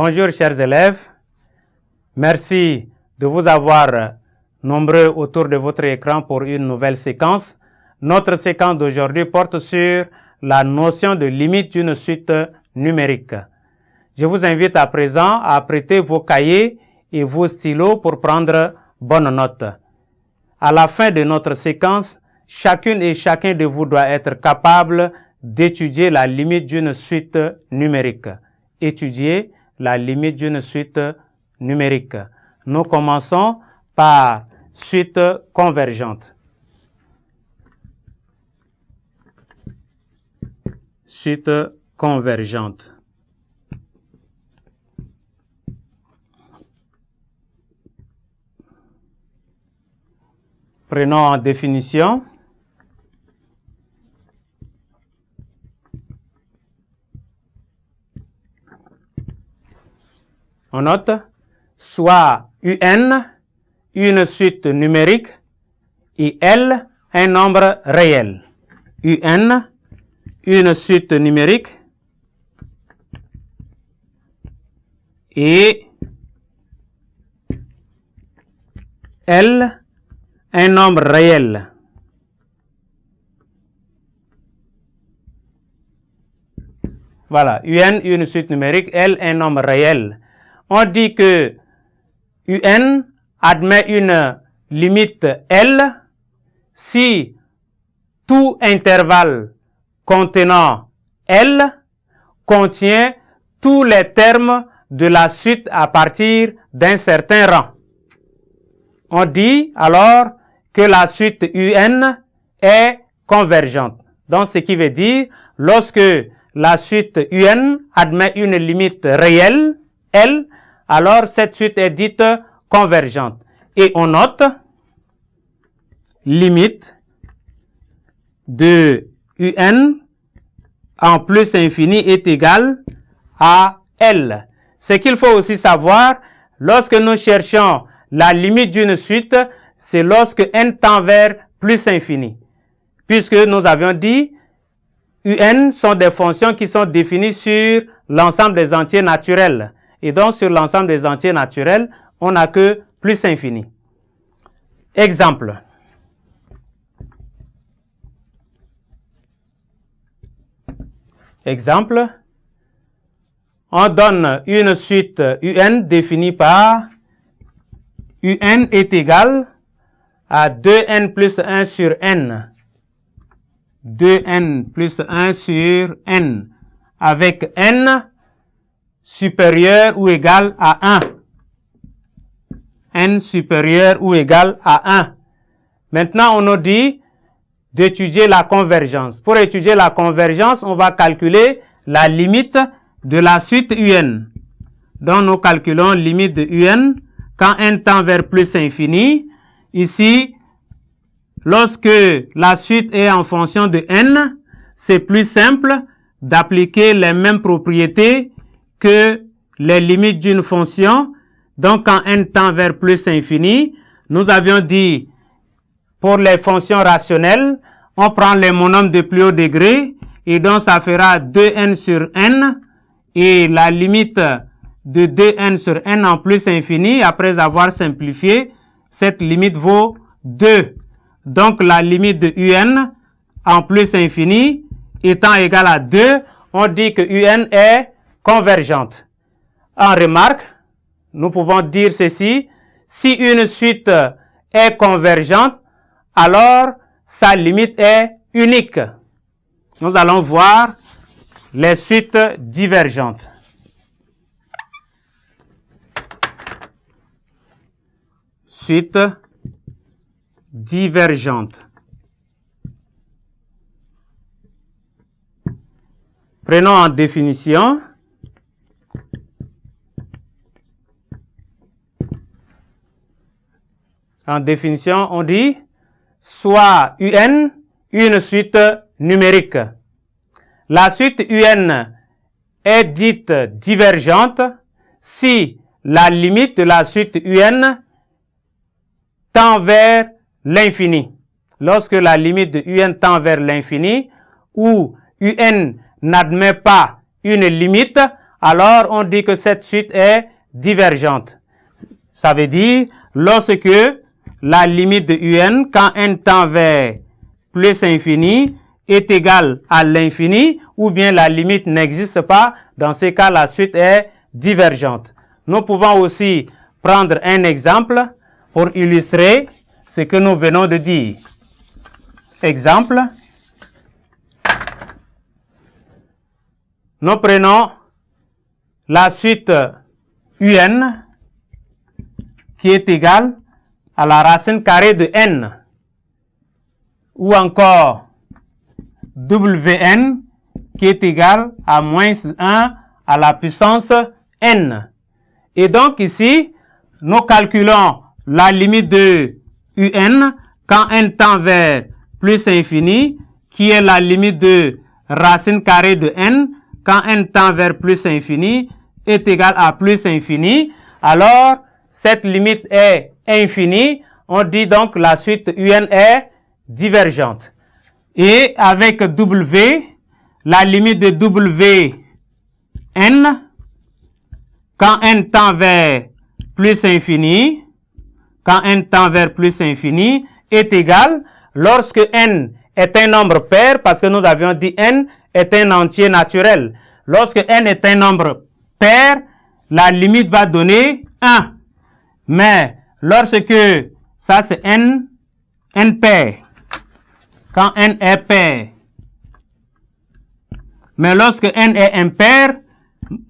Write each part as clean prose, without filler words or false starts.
Bonjour chers élèves, merci de vous avoir nombreux autour de votre écran pour une nouvelle séquence. Notre séquence d'aujourd'hui porte sur la notion de limite d'une suite numérique. Je vous invite à présent à prêter vos cahiers et vos stylos pour prendre bonne note. À la fin de notre séquence, chacune et chacun de vous doit être capable d'étudier la limite d'une suite numérique. Étudier la limite d'une suite numérique. Nous commençons par suite convergente. Suite convergente. Prenons en définition. On note soit UN, une suite numérique, et L, un nombre réel. UN, une suite numérique, et L, un nombre réel. Voilà, UN, une suite numérique, L, un nombre réel. On dit que UN admet une limite L si tout intervalle contenant L contient tous les termes de la suite à partir d'un certain rang. On dit alors que la suite UN est convergente. Donc, ce qui veut dire, lorsque la suite UN admet une limite réelle, L, alors cette suite est dite convergente. Et on note limite de UN en plus infini est égal à L. Ce qu'il faut aussi savoir, lorsque nous cherchons la limite d'une suite, c'est lorsque n tend vers plus infini. Puisque nous avions dit, UN sont des fonctions qui sont définies sur l'ensemble des entiers naturels. Et donc, sur l'ensemble des entiers naturels, on n'a que plus infini. Exemple. Exemple. On donne une suite UN définie par UN est égal à 2n plus 1 sur n. 2n plus 1 sur n. Avec n supérieur ou égal à 1. N supérieur ou égal à 1. Maintenant, on nous dit d'étudier la convergence. Pour étudier la convergence, on va calculer la limite de la suite UN. Donc, nous calculons limite de UN quand n tend vers plus infini. Ici, lorsque la suite est en fonction de n, c'est plus simple d'appliquer les mêmes propriétés que les limites d'une fonction. Donc, quand n tend vers plus infini, nous avions dit, pour les fonctions rationnelles, on prend les monomes de plus haut degré, et donc ça fera 2n sur n, et la limite de 2n sur n en plus infini, après avoir simplifié, cette limite vaut 2. Donc, la limite de un en plus infini étant égale à 2, on dit que un est convergente. En remarque, nous pouvons dire ceci, si une suite est convergente, alors sa limite est unique. Nous allons voir les suites divergentes. Suite divergente. Prenons en définition. En définition, on dit soit UN, une suite numérique. La suite UN est dite divergente si la limite de la suite UN tend vers l'infini. Lorsque la limite de UN tend vers l'infini, ou UN n'admet pas une limite, alors on dit que cette suite est divergente. Ça veut dire, lorsque la limite de un, quand n tend vers plus infini, est égale à l'infini, ou bien la limite n'existe pas, dans ces cas, la suite est divergente. Nous pouvons aussi prendre un exemple pour illustrer ce que nous venons de dire. Exemple. Nous prenons la suite un qui est égale à la racine carrée de n, ou encore Wn qui est égal à moins 1 à la puissance n. Et donc ici, nous calculons la limite de un quand n tend vers plus infini, qui est la limite de racine carrée de n quand n tend vers plus infini est égal à plus infini. Alors, cette limite est infinie. On dit donc la suite un est divergente. Et avec W, la limite de Wn, quand n tend vers plus infini, est égal, lorsque n est un nombre pair, parce que nous avions dit n est un entier naturel. Lorsque n est un nombre pair, la limite va donner 1. Mais lorsque ça c'est n pair, quand n est pair. Mais lorsque n est impair,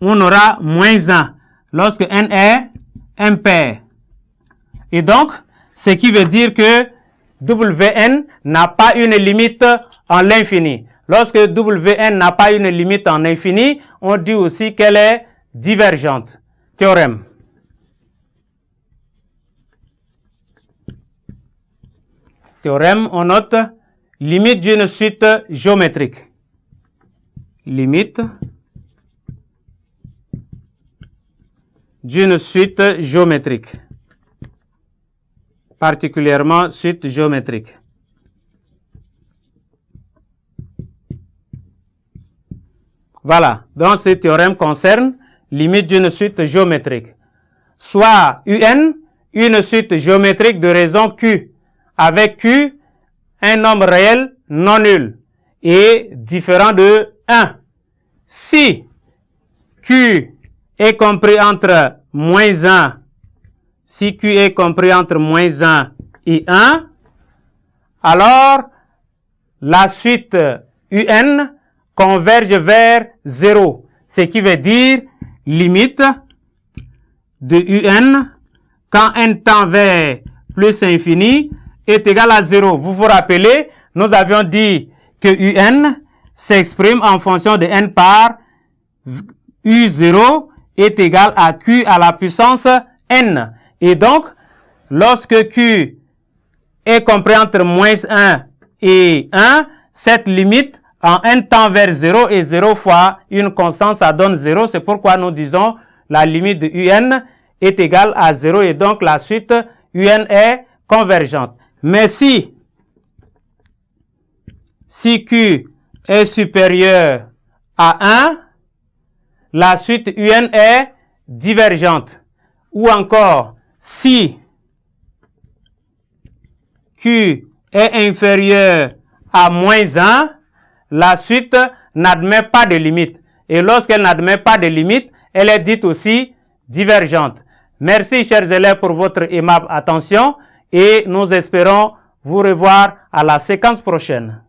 on aura moins 1. Lorsque n est impair. Et donc, ce qui veut dire que Wn n'a pas une limite en l'infini. Lorsque Wn n'a pas une limite en infini, on dit aussi qu'elle est divergente. Théorème. Théorème, on note limite d'une suite géométrique. Limite d'une suite géométrique. Particulièrement suite géométrique. Voilà. Donc, ce théorème concerne limite d'une suite géométrique. Soit UN, une suite géométrique de raison Q, avec Q, un nombre réel non nul, et différent de 1. Si Q est compris entre moins 1, si Q est compris entre moins 1 et 1, alors la suite UN converge vers 0, ce qui veut dire limite de UN quand n tend vers plus infini est égal à 0. Vous vous rappelez, nous avions dit que UN s'exprime en fonction de n par U0 est égal à Q à la puissance n. Et donc, lorsque Q est compris entre moins 1 et 1, cette limite en n tend vers 0 et 0 fois une constante, ça donne 0. C'est pourquoi nous disons la limite de UN est égale à 0 et donc la suite UN est convergente. Mais si Q est supérieur à 1, la suite UN est divergente. Ou encore, si Q est inférieur à moins 1, la suite n'admet pas de limite. Et lorsqu'elle n'admet pas de limite, elle est dite aussi divergente. Merci, chers élèves, pour votre aimable attention et nous espérons vous revoir à la séquence prochaine.